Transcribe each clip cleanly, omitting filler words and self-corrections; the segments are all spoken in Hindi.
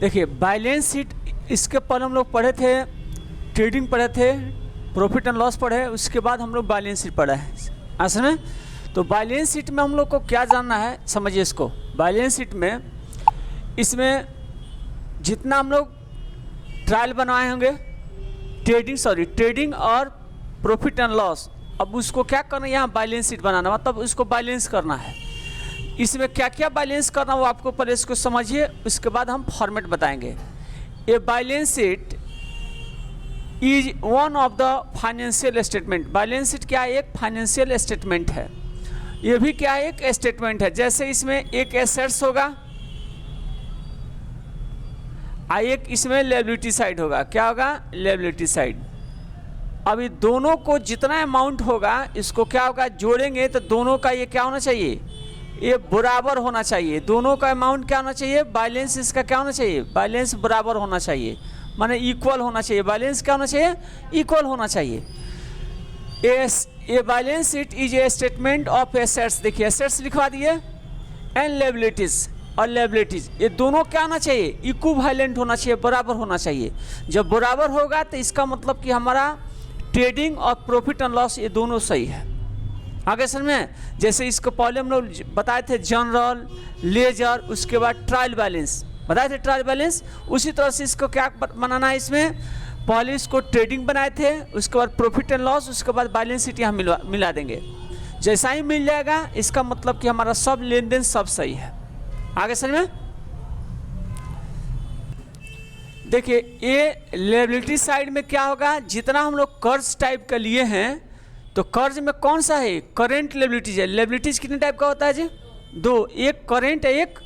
देखिए बैलेंस शीट, इसके पहले हम लोग पढ़े थे ट्रेडिंग पढ़े थे, प्रॉफिट एंड लॉस पढ़े, उसके बाद हम लोग बैलेंस शीट पढ़ा है असल में। तो बैलेंस शीट में हम लोग को क्या जानना है, समझिए इसको। बैलेंस शीट में इसमें जितना हम लोग ट्रायल बनवाए होंगे, ट्रेडिंग और प्रॉफिट एंड लॉस, अब उसको क्या करना है, यहाँ बैलेंस शीट बनाना, मतलब उसको बैलेंस करना है। इसमें क्या क्या बैलेंस करना वो आपको पहले इसको समझिए, उसके बाद हम फॉर्मेट बताएंगे। A balance sheet is one of the financial statement. Balance sheet क्या है, एक फाइनेंशियल स्टेटमेंट है। ये भी क्या है, एक स्टेटमेंट है। जैसे इसमें एक एसेट्स होगा और एक इसमें लायबिलिटी साइड होगा। क्या होगा, लायबिलिटी साइड। अभी दोनों को जितना अमाउंट होगा इसको क्या होगा, जोड़ेंगे तो दोनों का ये क्या होना चाहिए, ये बराबर होना चाहिए। दोनों का अमाउंट क्या होना चाहिए, बैलेंस इसका क्या होना चाहिए, बैलेंस बराबर होना चाहिए, माने इक्वल होना चाहिए। बैलेंस क्या होना चाहिए, इक्वल होना चाहिए। A balance sheet is a statement of assets. देखिए एसेट्स लिखवा दिए, एंड लायबिलिटीज, और लायबिलिटीज ये दोनों क्या होना चाहिए, इक्विवेलेंट होना चाहिए, बराबर होना चाहिए। जब बराबर होगा तो इसका मतलब कि हमारा ट्रेडिंग और प्रॉफिट एंड लॉस ये दोनों सही है। आगे समझ में, जैसे इसको पहले हम लोग बताए थे जनरल, लेजर, उसके बाद ट्रायल बैलेंस बताए थे, ट्रायल बैलेंस। उसी तरह से इसको क्या बनाना है, इसमें पहले इसको ट्रेडिंग बनाए थे, उसके बाद प्रॉफिट एंड लॉस, उसके बाद बैलेंस शीट यहाँ मिला देंगे। जैसा ही मिल जाएगा इसका मतलब कि हमारा सब लेन देन सब सही है। आगे समझ में, देखिए ये लायबिलिटी साइड में क्या होगा, जितना हम लोग कर्ज टाइप का लिए हैं, तो कर्ज में कौन सा है, करेंट लायबिलिटीज है। लायबिलिटीज कितने टाइप का होता है जी, दो, एक करेंट है, एक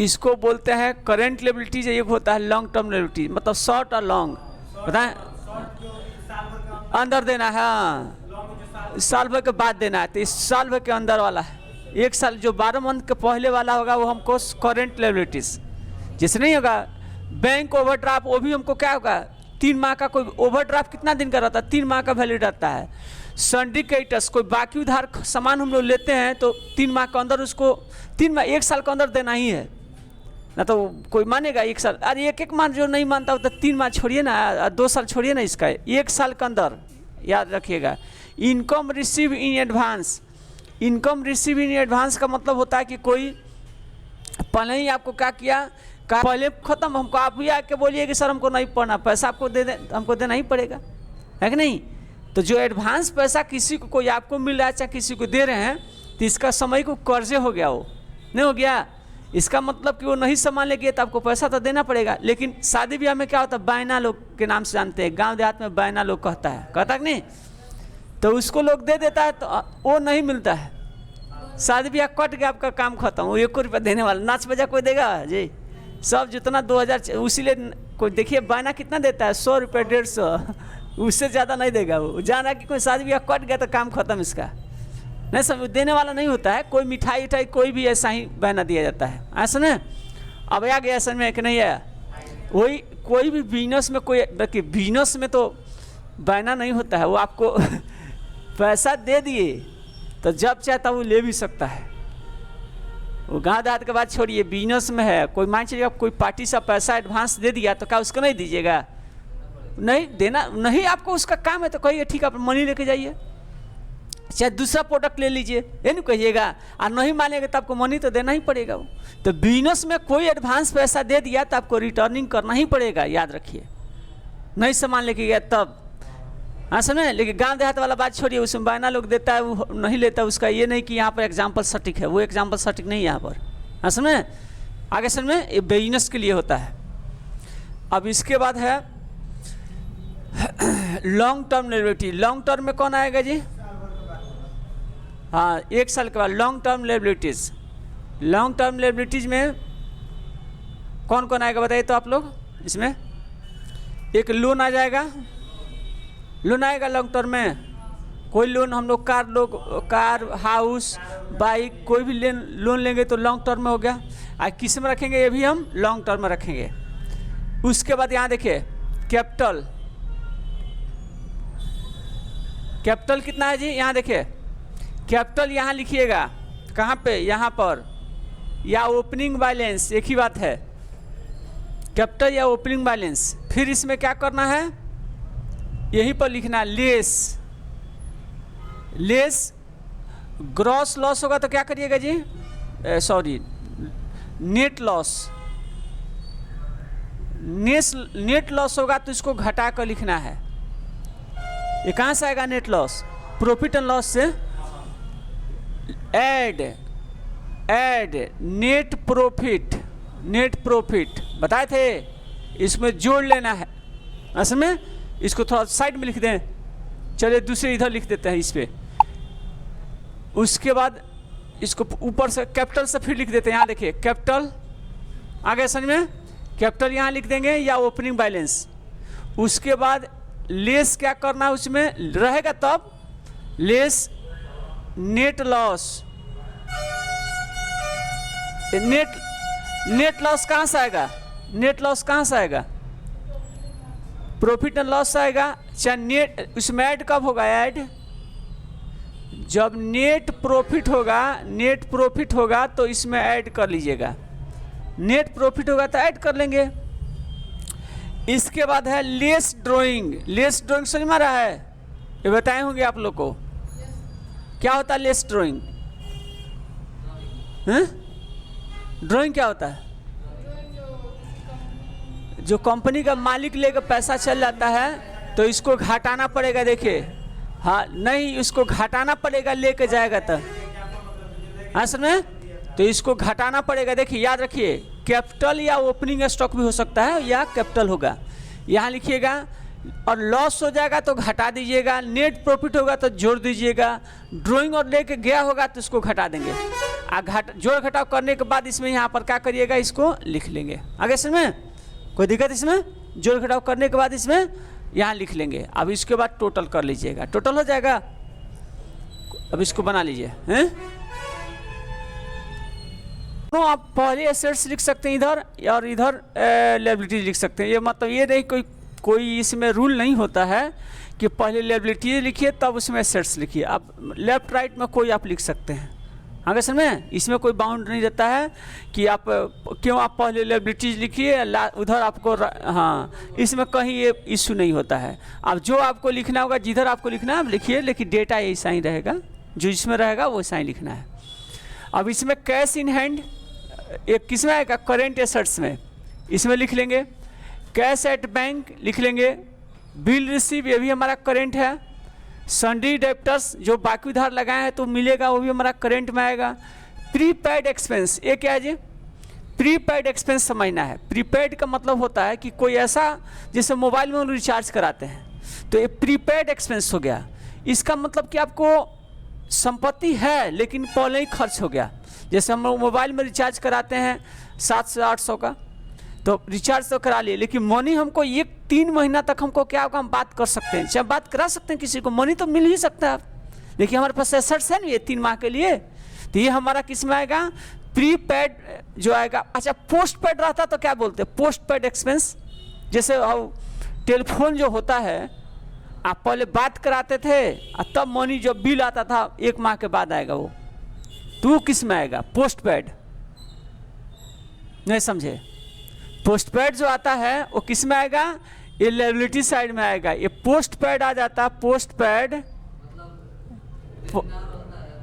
इसको बोलते हैं करेंट लायबिलिटीज, एक होता है लॉन्ग टर्म लायबिलिटीज, मतलब शॉर्ट और लॉन्ग बताएं, अंदर देना है, हाँ साल भर के बाद देना है, तो इस साल भर के अंदर वाला है। एक साल जो 12 मंथ के पहले वाला होगा वो हमको करेंट लायबिलिटीज। जैसे नहीं होगा बैंक ओवरड्राफ्ट, वो भी हमको क्या होगा, 3 माह का, कोई ओवरड्राफ्ट कितना दिन का रहता है, 3 माह का वैलिड रहता है। सिंडिकेटस, कोई बाकी उधार सामान हम लोग लेते हैं तो 3 माह के अंदर उसको 3 माह 1 साल के अंदर देना ही है, ना तो कोई मानेगा 1 साल। अरे एक माह जो नहीं मानता तो 3 माह छोड़िए ना, 2 साल छोड़िए ना, इसका 1 साल के अंदर याद रखिएगा। Income receive in advance, income receive in advance का मतलब होता है कि कोई पहले ही आपको क्या किया, पहले खत्म, हमको आप भी आके बोलिए कि सर हमको नहीं पढ़ना, पैसा आपको हमको देना ही पड़ेगा, है कि नहीं। तो जो एडवांस पैसा किसी को, कोई आपको मिल रहा है चाहे किसी को दे रहे हैं, तो इसका समय को कर्जे हो गया, वो नहीं हो गया। इसका मतलब कि वो नहीं सामान लेके तो आपको पैसा तो देना पड़ेगा। लेकिन शादी ब्याह में क्या होता है, बायना लोग के नाम से जानते हैं, गाँव देहात में बायना लोग कहता है कि नहीं, तो उसको लोग दे देता है तो वो नहीं मिलता है। शादी ब्याह कट गया, आपका काम खत्म, वो 1 रुपया देने वाला, नाच बजा कोई देगा जी, सब जितना 2000, उसीलिए कोई देखिए बायना कितना देता है, 100 रुपये 150, उससे ज़्यादा नहीं देगा। वो जान रहा कि कोई शादी ब्याह कट गया तो काम खत्म इसका, नहीं सब देने वाला नहीं होता है। कोई मिठाई उठाई कोई भी ऐसा ही बायना दिया जाता है, ऐसा नहीं। अब आ गया ऐसा में कि नहीं आया, वही कोई भी बिजनेस में, कोई देखिए बिजनेस में तो बायना नहीं होता है, वो आपको पैसा दे दिए तो जब चाहता वो ले भी सकता है। वो गाँव देहात के बाद छोड़िए, बिजनेस में है, कोई मान चलिए कोई पार्टी सा पैसा एडवांस दे दिया तो क्या उसको नहीं दीजिएगा, नहीं देना नहीं, आपको उसका काम है तो कहिए ठीक है आप मनी लेके जाइए, चाहे दूसरा प्रोडक्ट ले लीजिए, ये नहीं कहिएगा। और नहीं मानेगा तो आपको मनी तो देना ही पड़ेगा। वो तो बिजनेस में कोई एडवांस पैसा दे दिया तो आपको रिटर्निंग करना ही पड़ेगा, याद रखिए। नहीं सामान लेके गया तब, हाँ समझे। लेकिन गांव देहात वाला बात छोड़िए, उसमें बायना लोग देता है, वो नहीं लेता, उसका ये नहीं कि यहाँ पर एग्जाम्पल सटीक है, वो एग्जाम्पल सटीक नहीं है यहाँ पर, हाँ समझे। आगे समझ में, ये बिजनेस के लिए होता है। अब इसके बाद है long term liability. Long term में कौन आएगा जी, हाँ 1 साल के बाद long term liabilities. Long term liabilities में कौन कौन आएगा बताइए तो आप लोग। इसमें एक लोन आ जाएगा, लोन आएगा लॉन्ग टर्म में। कोई लोन हम लोग कार, हाउस, बाइक, कोई भी लोन लेंगे तो लॉन्ग टर्म में हो गया। आज किस में रखेंगे, ये भी हम लॉन्ग टर्म में रखेंगे। उसके बाद यहाँ देखिए कैपिटल, कैपिटल कितना है जी, यहाँ देखिए कैपिटल यहाँ लिखिएगा, कहाँ पे, यहाँ पर, या ओपनिंग बैलेंस, एक ही बात है, कैपिटल या ओपनिंग बैलेंस। फिर इसमें क्या करना है, यहीं पर लिखना लेस, लेस ग्रॉस लॉस होगा तो क्या करिएगा जी, sorry net loss, net loss होगा तो इसको घटा कर लिखना है। ये कहाँ से आएगा net loss, profit and loss से। Add net profit, net profit बताए थे, इसमें जोड़ लेना है। असल में इसको थोड़ा साइड में लिख दें, चलिए दूसरे इधर लिख देते हैं इस पे। उसके बाद इसको ऊपर से कैपिटल से फिर लिख देते हैं, यहाँ देखिए कैपिटल आगे समझ में, कैपिटल यहाँ लिख देंगे या ओपनिंग बैलेंस। उसके बाद लेस क्या करना है उसमें रहेगा तब, less net loss. Net loss कहाँ से आएगा, नेट लॉस कहाँ से आएगा, प्रॉफिट एंड लॉस आएगा। चाहे नेट उसमें ऐड कब होगा, ऐड जब नेट प्रॉफिट होगा, नेट प्रॉफिट होगा तो इसमें ऐड कर लीजिएगा, नेट प्रॉफिट होगा तो ऐड कर लेंगे। इसके बाद है लेस ड्राइंग, लेस ड्राइंग समझ में आ रहा है, ये बताए होंगे आप लोग को क्या होता है लेस ड्राइंग, ड्राइंग क्या होता है, जो कंपनी का मालिक लेकर पैसा चल जाता है तो इसको घटाना पड़ेगा, देखिए हाँ नहीं इसको घटाना पड़ेगा लेके जाएगा तो, असल में तो इसको घटाना पड़ेगा। देखिए याद रखिए कैपिटल या ओपनिंग स्टॉक भी हो सकता है या कैपिटल होगा, यहाँ लिखिएगा। और लॉस हो जाएगा तो घटा दीजिएगा, नेट प्रॉफिट होगा तो जोड़ दीजिएगा, ड्राइंग और लेके गया होगा तो इसको घटा देंगे। जोड़ घटाव करने के बाद इसमें यहाँ पर क्या करिएगा, इसको लिख लेंगे। आगे इसमें कोई दिक्कत, इसमें जोड़ घटाव करने के बाद इसमें यहाँ लिख लेंगे। अब इसके बाद टोटल कर लीजिएगा, टोटल हो जाएगा। अब इसको बना लीजिए हैं, तो आप पहले एसेट्स लिख सकते हैं इधर और इधर लायबिलिटीज लिख सकते हैं। ये मतलब ये नहीं कोई इसमें रूल नहीं होता है कि पहले लायबिलिटीज लिखिए तब उसमें एसेट्स लिखिए, आप लेफ्ट राइट में कोई आप लिख सकते हैं। आगे समझ में, इसमें कोई बाउंड नहीं रहता है कि आप क्यों आप पहले लायबिलिटीज लिखिए उधर आपको, हाँ इसमें कहीं ये इशू नहीं होता है। अब जो आपको लिखना होगा, जिधर आपको लिखना है आप लिखिए, लेकिन डेटा ऐसा ही रहेगा, जो इसमें रहेगा वैसा ही लिखना है। अब इसमें कैश इन हैंड एक किस में आएगा, करेंट एसेट्स में, इसमें लिख लेंगे। कैश एट बैंक लिख लेंगे। बिल रिसीव ये भी हमारा करेंट है। सन्ड्री डेप्टर्स जो बाकी उधार लगाए हैं तो मिलेगा, वो भी हमारा करेंट में आएगा। प्रीपेड एक्सपेंस, ये क्या है जी, प्रीपेड एक्सपेंस समझना है। प्रीपेड का मतलब होता है कि कोई ऐसा, जैसे मोबाइल में हम रिचार्ज कराते हैं तो ये प्रीपेड एक्सपेंस हो गया। इसका मतलब कि आपको संपत्ति है लेकिन पहले ही खर्च हो गया। जैसे हम मोबाइल में रिचार्ज कराते हैं 700 से 800 का, तो रिचार्ज तो करा लिए, लेकिन मनी हमको 1-3 महीना तक हमको क्या होगा, हम बात कर सकते हैं, चाहे बात करा सकते हैं किसी को, मनी तो मिल ही सकता है, लेकिन हमारे पास एसेट्स है नहीं ये 3 माह के लिए, तो ये हमारा किस में आएगा, प्रीपेड जो आएगा। अच्छा पोस्ट पेड रहता तो क्या बोलते हैं, पोस्ट पेड एक्सपेंस। जैसे टेलीफोन जो होता है, आप पहले बात कराते थे और तब मनी जो बिल आता था 1 माह के बाद आएगा, वो तो किस में आएगा, पोस्ट पेड। नहीं समझे, पोस्ट पेड जो आता है वो किस में आएगा, ये लायबिलिटी साइड में आएगा। ये पोस्ट पेड आ जाता, पोस्ट पेड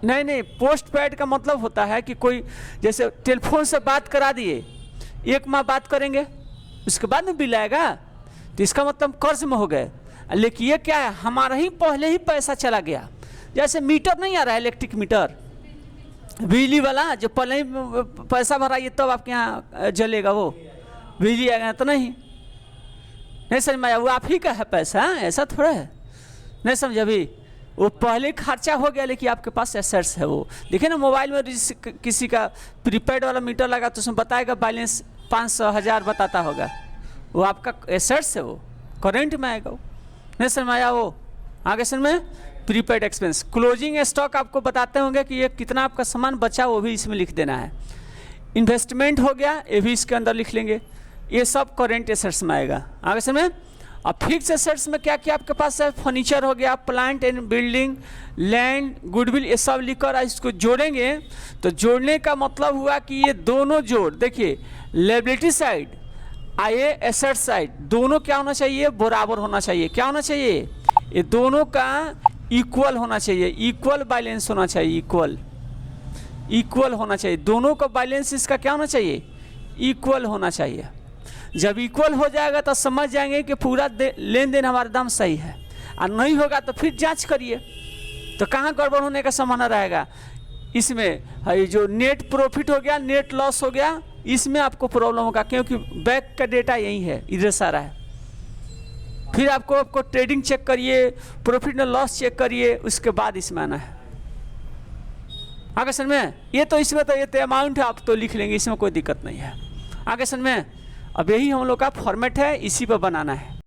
नहीं, पोस्ट पेड का मतलब होता है कि कोई जैसे टेलीफोन से बात करा दिए, 1 माह बात करेंगे उसके बाद में बिल आएगा, तो इसका मतलब कर्ज में हो गए। लेकिन ये क्या है, हमारा ही पहले ही पैसा चला गया। जैसे मीटर नहीं आ रहा है, इलेक्ट्रिक मीटर बिजली वाला, जो पहले ही पैसा भराइए तब आपके यहाँ जलेगा, वो बिजली आएगा तो नहीं समझ में आया, वो आप ही का है पैसा, ऐसा थोड़ा है, नहीं समझे। अभी वो पहले खर्चा हो गया लेकिन आपके पास एसेट्स है। वो देखिए ना मोबाइल में किसी का प्रीपेड वाला मीटर लगा तो उसमें बताएगा बैलेंस 500 1000 बताता होगा, वो आपका एसेट्स है, वो करेंट में आएगा, वो नहीं समझ में आया। वो आगे समझ में, प्रीपेड एक्सपेंस। क्लोजिंग स्टॉक आपको बताते होंगे कि ये कितना आपका सामान बचा, वो भी इसमें लिख देना है। इन्वेस्टमेंट हो गया, ये भी इसके अंदर लिख लेंगे, ये सब करेंट एसेट्स में आएगा। आगे से में अब फिक्स एसेट्स में क्या क्या आपके पास है, फर्नीचर हो गया, plant and building, land, goodwill, ये सब लिखकर इसको जोड़ेंगे। तो जोड़ने का मतलब हुआ कि ये दोनों जोड़, देखिए लायबिलिटी साइड आए एसेट साइड, दोनों क्या होना चाहिए, बराबर होना चाहिए। क्या होना चाहिए, ये दोनों का इक्वल होना चाहिए, इक्वल बैलेंस होना चाहिए, इक्वल होना चाहिए। दोनों का बैलेंस इसका क्या होना चाहिए, इक्वल होना चाहिए। जब इक्वल हो जाएगा तो समझ जाएंगे कि पूरा लेन देन हमारा दाम सही है, और नहीं होगा तो फिर जांच करिए, तो कहाँ गड़बड़ होने का संभावना रहेगा। इसमें जो नेट प्रॉफिट हो गया, नेट लॉस हो गया, इसमें आपको प्रॉब्लम होगा, क्योंकि बैक का डेटा यही है, इधर सारा है। फिर आपको ट्रेडिंग चेक करिए, प्रॉफिट एंड लॉस चेक करिए, उसके बाद इसमें आना है। आगे समझ में, ये तो इसमें तो ये तो अमाउंट है, आप तो लिख लेंगे, इसमें कोई दिक्कत नहीं है। आगे समझ में, अब यही हम लोग का फॉर्मेट है, इसी पर बनाना है।